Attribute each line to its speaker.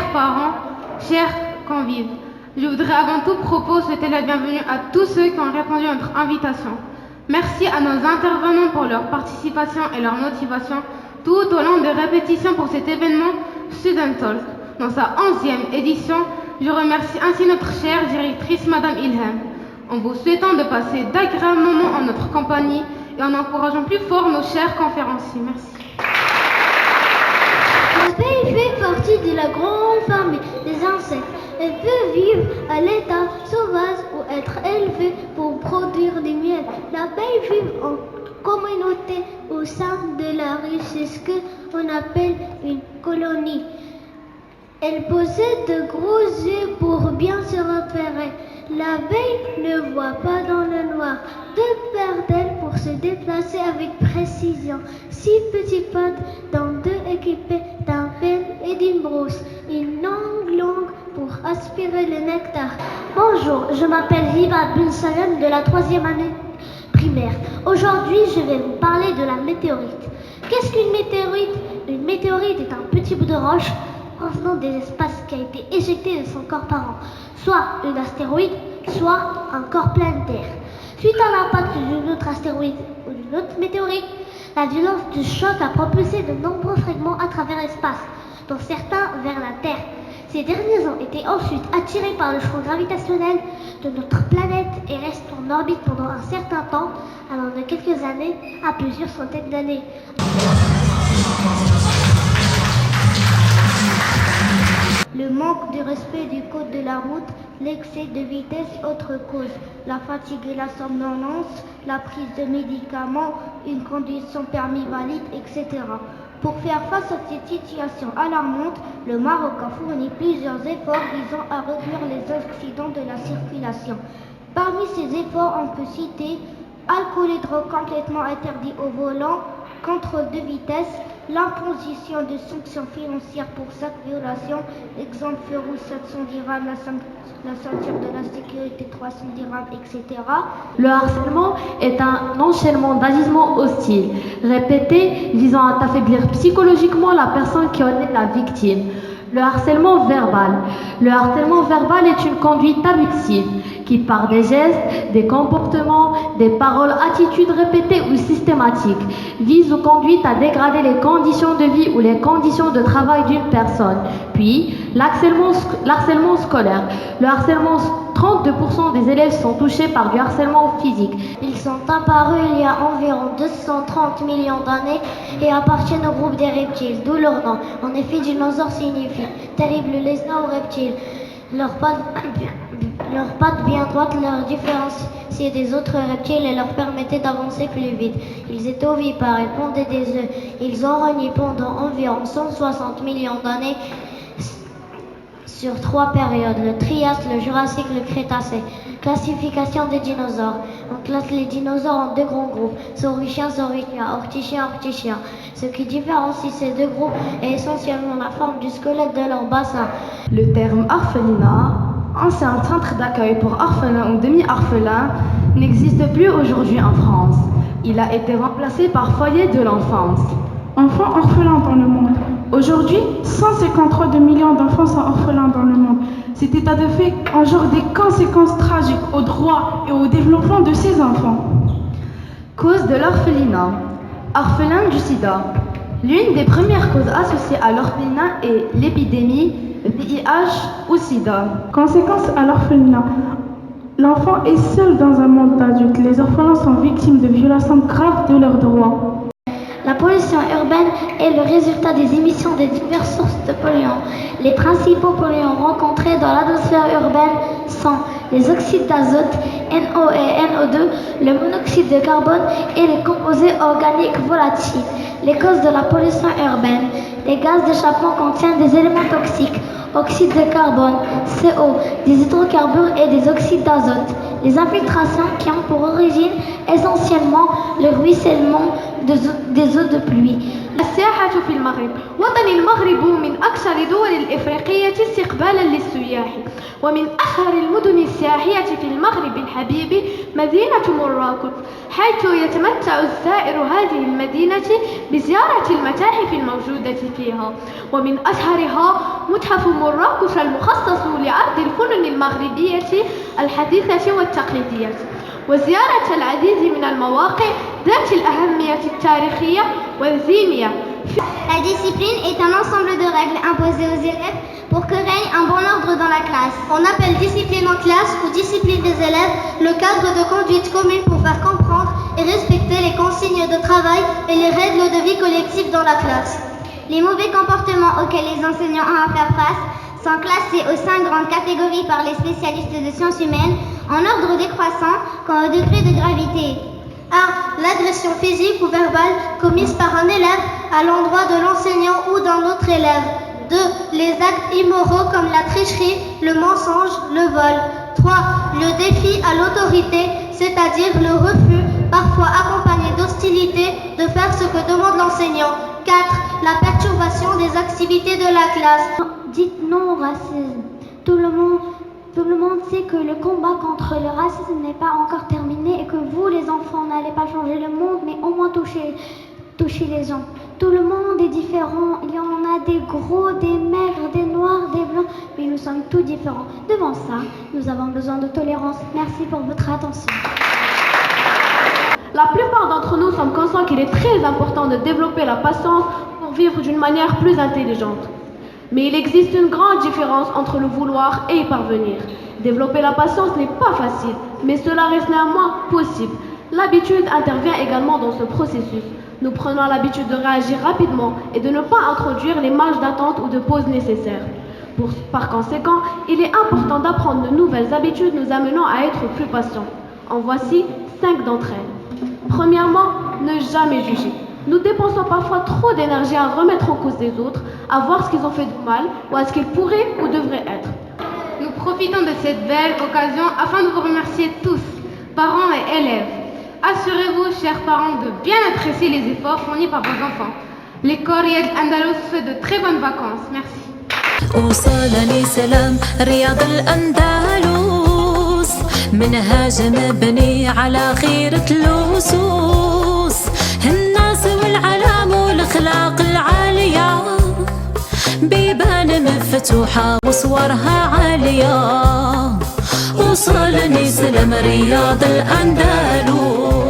Speaker 1: chers parents, chers convives. Je voudrais avant tout souhaiter la bienvenue à tous ceux qui ont répondu à notre invitation. Merci à nos intervenants pour leur participation et leur motivation tout au long des répétitions pour cet événement Student Talk. Dans sa 11e édition, je remercie ainsi notre chère directrice Madame Ilham, en vous souhaitant de passer d'agréables moments en notre compagnie et en encourageant plus fort nos chers conférenciers. Merci.
Speaker 2: L'abeille fait partie de la grande famille des insectes. Elle peut vivre à l'état sauvage ou être élevée pour produire du miel. L'abeille vit en communauté au sein de la ruche, c'est ce qu'on appelle une colonie. Elle possède de gros yeux pour bien se repérer. L'abeille ne voit pas dans le noir. Deux paires d'ailes pour se déplacer avec précision. 6 petites pattes, dont 2 équipées d'un pelle et d'une brosse. Une longue langue pour aspirer le nectar. Bonjour, je m'appelle Hiba Bin Salem de la 3e année primaire. Aujourd'hui, je vais vous parler de la météorite. Qu'est-ce qu'une météorite? Une météorite est un petit bout de roche provenant des espaces qui a été éjecté de son corps par an, soit un astéroïde, soit un corps planétaire. Suite à l'impact d'une autre astéroïde ou d'une autre météorite, la violence du choc a propulsé de nombreux fragments à travers l'espace, dont certains vers la Terre. Ces derniers ont été ensuite attirés par le champ gravitationnel de notre planète et restent en orbite pendant un certain temps, allant de quelques années à plusieurs centaines d'années. Le manque de respect du code de la route, l'excès de vitesse, autre cause, la fatigue et la somnolence, la prise de médicaments, une conduite sans permis valide, etc. Pour faire face à cette situation alarmante, le Maroc a fourni plusieurs efforts visant à réduire les accidents de la circulation. Parmi ces efforts, on peut citer alcool et drogue complètement interdit au volant, contrôle de vitesse, l'imposition de sanctions financières pour chaque violation, exemple feu rouge 700 dirhams, la ceinture de la sécurité 300 dirhams, etc.
Speaker 3: Le harcèlement est un enchaînement d'agissements hostiles, répétés, visant à affaiblir psychologiquement la personne qui en est la victime. Le harcèlement verbal. Le harcèlement verbal est une conduite abusive qui, par des gestes, des comportements, des paroles, attitudes répétées ou systématiques, vise ou conduit à dégrader les conditions de vie ou les conditions de travail d'une personne. Puis, l'harcèlement scolaire. Le harcèlement 32% des élèves sont touchés par du harcèlement physique.
Speaker 2: Ils sont apparus il y a environ 230 millions d'années et appartiennent au groupe des reptiles, d'où leur nom. En effet, dinosaure signifie terrible lézard ou reptile. Leurs pattes bien droites leur différenciaient des autres reptiles et leur permettaient d'avancer plus vite. Ils étaient ovipares, ils pondaient des œufs. Ils ont régné pendant environ 160 millions d'années sur 3 périodes, le Trias, le Jurassique, le Crétacé. Classification des dinosaures. On classe les dinosaures en 2 grands groupes, saurochiens, orthichiens, orthichiens. Ce qui différencie ces 2 groupes est essentiellement la forme du squelette de leur bassin.
Speaker 4: Le terme orphelinat, ancien centre d'accueil pour orphelins ou demi-orphelins, n'existe plus aujourd'hui en France. Il a été remplacé par foyer de l'enfance.
Speaker 5: Enfants orphelins dans le monde. Aujourd'hui, 153 millions d'enfants sont orphelins dans le monde. Cet état de fait engendre des conséquences tragiques aux droits et au développement de ces enfants.
Speaker 4: Cause de l'orphelinat. Orphelin du sida. L'une des premières causes associées à l'orphelinat est l'épidémie VIH ou sida.
Speaker 5: Conséquences à l'orphelinat. L'enfant est seul dans un monde d'adultes. Les orphelins sont victimes de violations graves de leurs droits.
Speaker 2: La pollution urbaine est le résultat des émissions de diverses sources de polluants. Les principaux polluants rencontrés dans l'atmosphère urbaine sont les oxydes d'azote, NO et NO2, le monoxyde de carbone et les composés organiques volatiles. Les causes de la pollution urbaine. Les gaz d'échappement contiennent des éléments toxiques, oxyde de carbone, CO, des hydrocarbures et des oxydes d'azote. Les infiltrations qui ont pour origine essentiellement le ruissellement des eaux de pluie.
Speaker 3: السياحة في المغرب. وطني المغرب من أكثر الدول الإفريقية استقبالا للسياح، ومن أشهر المدن السياحية في المغرب الحبيب مدينة مراكش، حيث يتمتع الزائر هذه المدينة بزيارة المتاحف الموجودة فيها، ومن أشهرها متحف مراكش المخصص لعرض الفنون المغربية الحديثة والتقليدية، وزيارة العديد من المواقع ذات الأهمية التاريخية والدينية.
Speaker 2: La discipline est un ensemble de règles imposées aux élèves pour que règne un bon ordre dans la classe. On appelle discipline en classe ou discipline des élèves le cadre de conduite commune pour faire comprendre et respecter les consignes de travail et les règles de vie collective dans la classe. Les mauvais comportements auxquels les enseignants ont à faire face sont classés aux 5 grandes catégories par les spécialistes de sciences humaines en ordre décroissant quant au degré de gravité. A. L'agression physique ou verbale commise par un élève à l'endroit de l'enseignant ou d'un autre élève. 2. Les actes immoraux comme la tricherie, le mensonge, le vol. 3. Le défi à l'autorité, c'est-à-dire le refus, parfois accompagné d'hostilité, de faire ce que demande l'enseignant. 4. La perturbation des activités de la classe.
Speaker 6: Dites non au racisme. Tout le monde sait que le combat contre le racisme n'est pas encore terminé et que vous, les enfants, n'allez pas changer le monde, mais au moins toucher les gens. Tout le monde est différent. Il y en a des gros, des maigres, des noirs, des blancs, mais nous sommes tous différents. Devant ça, nous avons besoin de tolérance. Merci pour votre attention.
Speaker 3: La plupart d'entre nous sommes conscients qu'il est très important de développer la patience pour vivre d'une manière plus intelligente. Mais il existe une grande différence entre le vouloir et y parvenir. Développer la patience n'est pas facile, mais cela reste néanmoins possible. L'habitude intervient également dans ce processus. Nous prenons l'habitude de réagir rapidement et de ne pas introduire les marges d'attente ou de pause nécessaires. Par conséquent, il est important d'apprendre de nouvelles habitudes nous amenant à être plus patients. En voici 5 d'entre elles. Premièrement, ne jamais juger. Nous dépensons parfois trop d'énergie à remettre en cause les autres, à voir ce qu'ils ont fait de mal ou à ce qu'ils pourraient ou devraient être.
Speaker 1: Nous profitons de cette belle occasion afin de vous remercier tous, parents et élèves. Assurez-vous, chers parents, de bien apprécier les efforts fournis par vos enfants. L'école Riyad Andalous fait de très bonnes vacances. Merci.
Speaker 7: وصلني سلام رياض الأندلس منهاج مبني على خيرة اللصوص الناس والعلام والأخلاق العالية بيبان مفتوحة وصورها عالية وصلني سلام رياض الأندلس